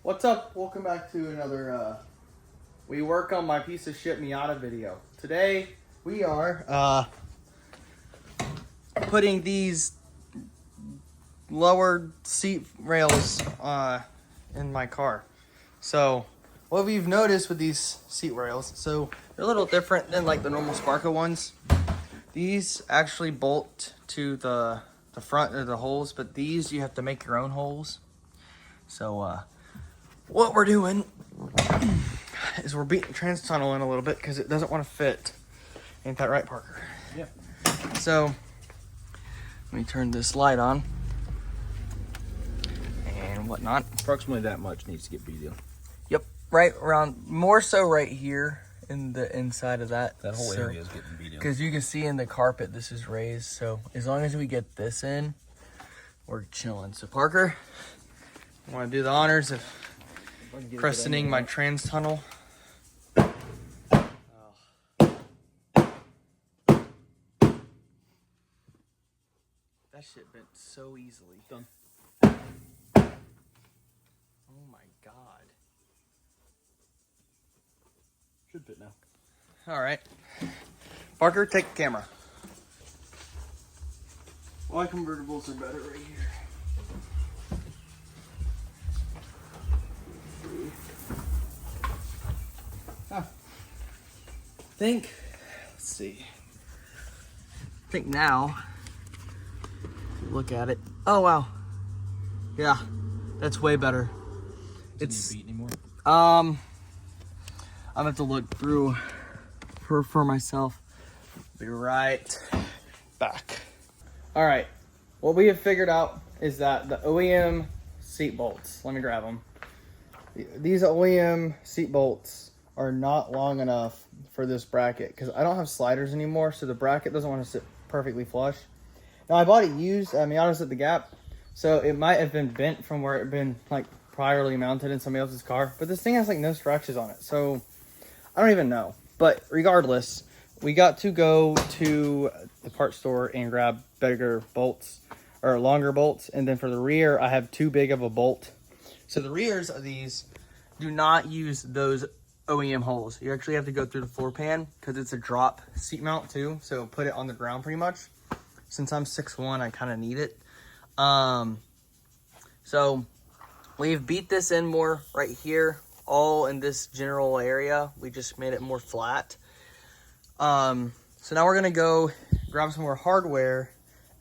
What's up? Welcome back to another we work on my piece of shit Miata video. Today we are putting these lower seat rails in my car. So what we've noticed with these seat rails, so they're a little different than like the normal Sparco ones. These actually bolt to the front of the holes, but these you have to make your own holes. So what we're doing is we're beating trans tunnel in a little bit because it doesn't want to fit. Ain't that right, Parker? Yeah. So let me turn this light on and whatnot. Approximately that much needs to get beat in. Yep, right around, more so right here in the inside of that. That whole area is getting beat in. Because you can see in the carpet this is raised. So as long as we get this in, we're chilling. So Parker, I want to do the honors of christening my trans tunnel. That shit bent so easily. Done. Oh my god. Should fit now. All right. Parker, take the camera. My convertibles are better right here. Huh. Let's see. I think now, look at it. Oh, wow. Yeah, that's way better. It's beat anymore. I'm gonna have to look through for myself. Be right back. All right, what we have figured out is that the OEM seat bolts, let me grab them. These OEM seat bolts are not long enough for this bracket because I don't have sliders anymore, so the bracket doesn't want to sit perfectly flush. Now I bought it used at Miata's at the Gap, so it might have been bent from where it had been like priorly mounted in somebody else's car, but this thing has like no scratches on it, so I don't even know. But regardless, we got to go to the part store and grab bigger bolts or longer bolts, and then for the rear I have too big of a bolt. So the rears of these do not use those OEM holes. You actually have to go through the floor pan because it's a drop seat mount too, so put it on the ground pretty much. Since I'm 6'1", I kind of need it. So we've beat this in more right here, all in this general area. We just made it more flat. So now we're gonna go grab some more hardware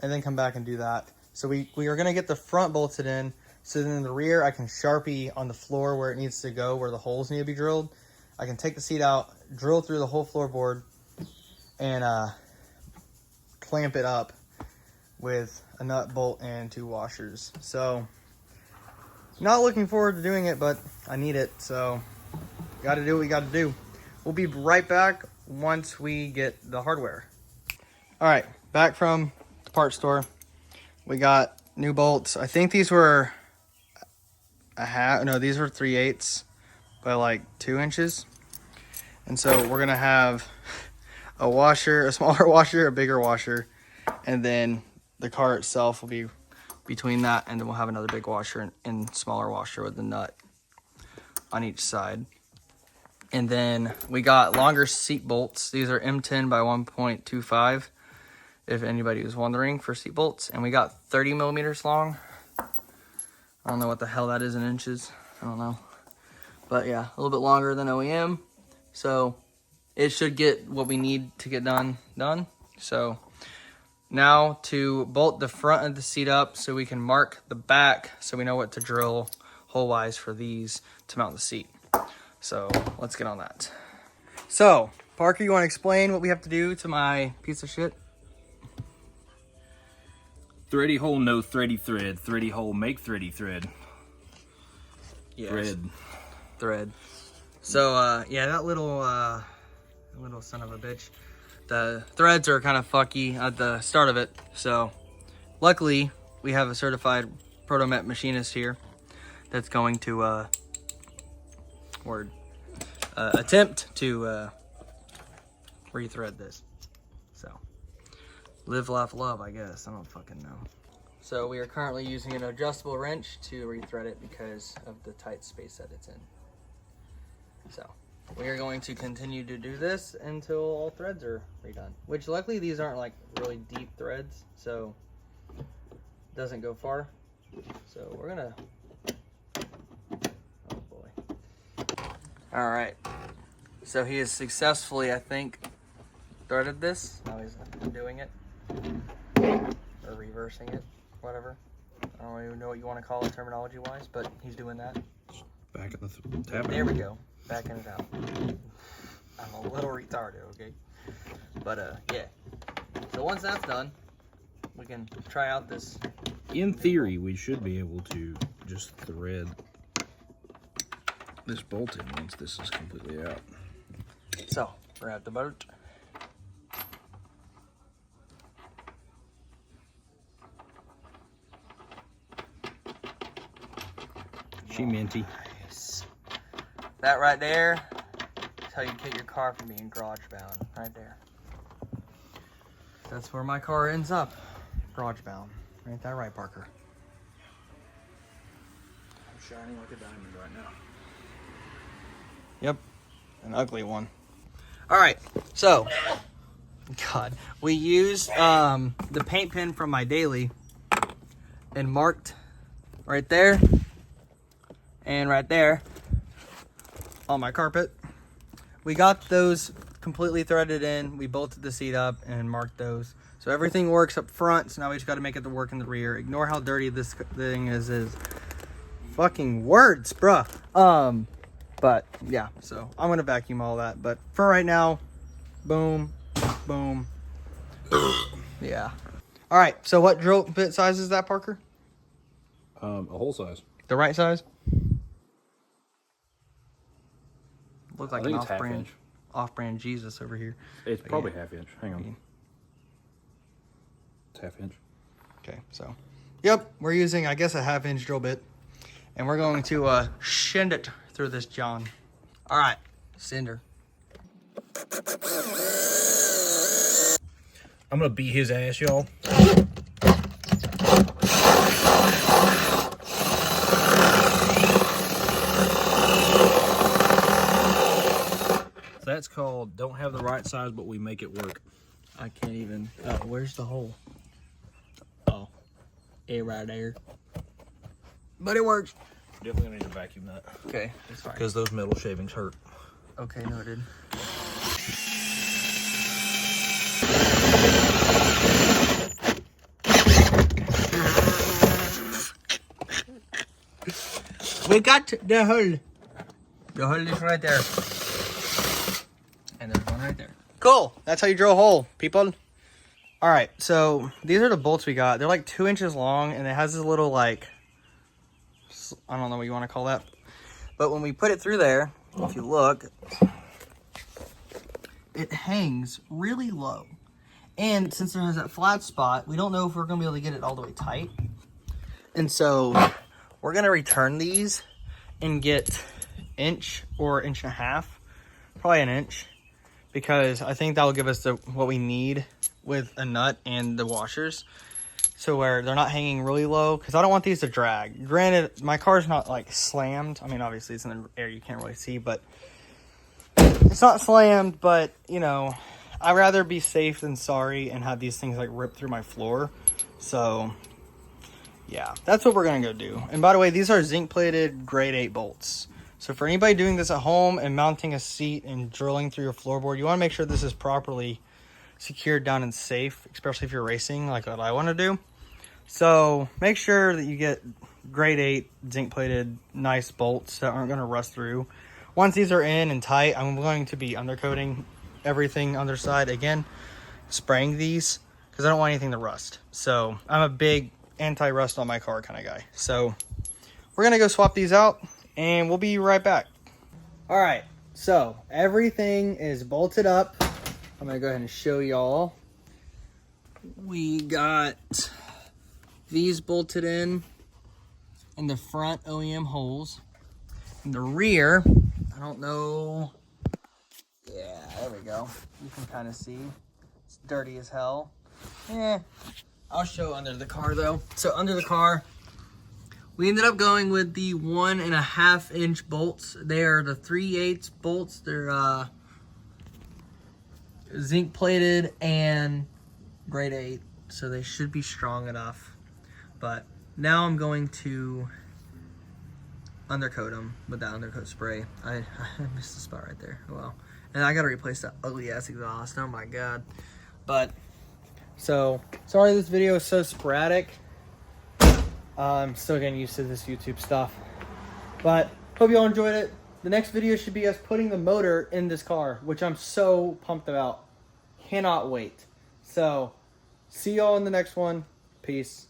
and then come back and do that. So we are gonna get the front bolted in, so then in the rear I can Sharpie on the floor where it needs to go, where the holes need to be drilled. I can take the seat out, drill through the whole floorboard, and clamp it up with a nut, bolt, and 2 washers. So not looking forward to doing it, but I need it, so gotta do what we gotta do. We'll be right back once we get the hardware. All right, back from the parts store. We got new bolts. I think these were these were 3/8 by like 2 inches. And so we're gonna have a washer, a smaller washer, a bigger washer, and then the car itself will be between that, and then we'll have another big washer and smaller washer with the nut on each side. And then we got longer seat bolts. These are M10 by 1.25, if anybody was wondering, for seat bolts. And we got 30 millimeters long. I don't know what the hell that is in inches. I don't know. But yeah, a little bit longer than OEM. So it should get what we need to get done. So now to bolt the front of the seat up so we can mark the back so we know what to drill hole-wise for these to mount the seat. So let's get on that. So Parker, you want to explain what we have to do to my piece of shit? Thready hole, no thready thread. Thready hole, make thready thread. Yes. Thread. So yeah, that little son of a bitch. The threads are kind of fucky at the start of it. So luckily we have a certified Protomet machinist here that's going to attempt to rethread this. So live, laugh, love, I guess. I don't fucking know. So we are currently using an adjustable wrench to rethread it because of the tight space that it's in. So we are going to continue to do this until all threads are redone. Which luckily these aren't like really deep threads, so it doesn't go far. So we're gonna, oh boy. All right, so he has successfully, I think, threaded this. Now he's undoing it, or reversing it, whatever. I don't even know what you want to call it terminology wise, but he's doing that. Back in the tab. There we go, backing it out. I'm a little retarded, okay? But yeah. So once that's done, we can try out this. In theory, we should be able to just thread this bolt in once this is completely out. So we're at the boat. She minty. Nice. That right there is how you get your car from being garage bound. Right there. That's where my car ends up. Garage bound. Ain't that right, Parker? I'm shining like a diamond right now. Yep. An ugly one. Alright, so God. We used the paint pen from my daily and marked right there and right there on my carpet. We got those completely threaded in. We bolted the seat up and marked those. So everything works up front, so now we just got to make it to work in the rear. Ignore how dirty this thing is fucking words, bruh. But yeah, so I'm gonna vacuum all that. But for right now, boom, boom. Yeah. All right, so what drill bit size is that, Parker? A whole size. The right size? Look like I think an it's half off-brand, inch. off-brand Jesus over here. It's But probably yeah. half inch. Hang on. It's half inch. Okay, so, yep, we're using, I guess, a half-inch drill bit. And we're going to send it through this John. All right, cinder. I'm gonna beat his ass, y'all. That's called don't have the right size, but we make it work. I can't even, where's the hole? Oh, it right there. But it works. Definitely gonna need to vacuum that Okay, it's fine. because those metal shavings hurt. Okay, noted. We got the hole. The hole is right there. And there's one right there. Cool. That's how you drill a hole, people. All right, so these are the bolts we got. They're like 2 inches long, and it has this little like, I don't know what you want to call that. But when we put it through there, if you look, it hangs really low. And since there has that flat spot, we don't know if we're going to be able to get it all the way tight. And so we're going to return these and get inch or inch and a half, probably an inch, because I think that will give us what we need with a nut and the washers. So where they're not hanging really low, because I don't want these to drag. Granted, my car's not like slammed. I mean, obviously it's in the air, you can't really see, but it's not slammed. But you know, I'd rather be safe than sorry and have these things like rip through my floor. So yeah, that's what we're gonna go do. And by the way, these are zinc plated grade 8 bolts. So for anybody doing this at home and mounting a seat and drilling through your floorboard, you want to make sure this is properly secured down and safe, especially if you're racing like what I want to do. So make sure that you get grade 8 zinc plated nice bolts that aren't going to rust through. Once these are in and tight, I'm going to be undercoating everything underside again, spraying these because I don't want anything to rust. So I'm a big anti-rust on my car kind of guy. So we're going to go swap these out and we'll be right back. All right, so everything is bolted up. I'm going to go ahead and show y'all. We got these bolted in the front OEM holes. In the rear, I don't know. Yeah, there we go. You can kind of see. It's dirty as hell. I'll show under the car though. So under the car, we ended up going with the 1.5 inch bolts. They are the 3/8 bolts. They're zinc plated and grade 8, so they should be strong enough. But now I'm going to undercoat them with that undercoat spray. I missed the spot right there. Oh well. And I gotta replace that ugly ass exhaust. Oh my god. But so sorry this video is so sporadic. I'm still getting used to this YouTube stuff. But hope you all enjoyed it. The next video should be us putting the motor in this car, which I'm so pumped about. Cannot wait. So see y'all in the next one. Peace.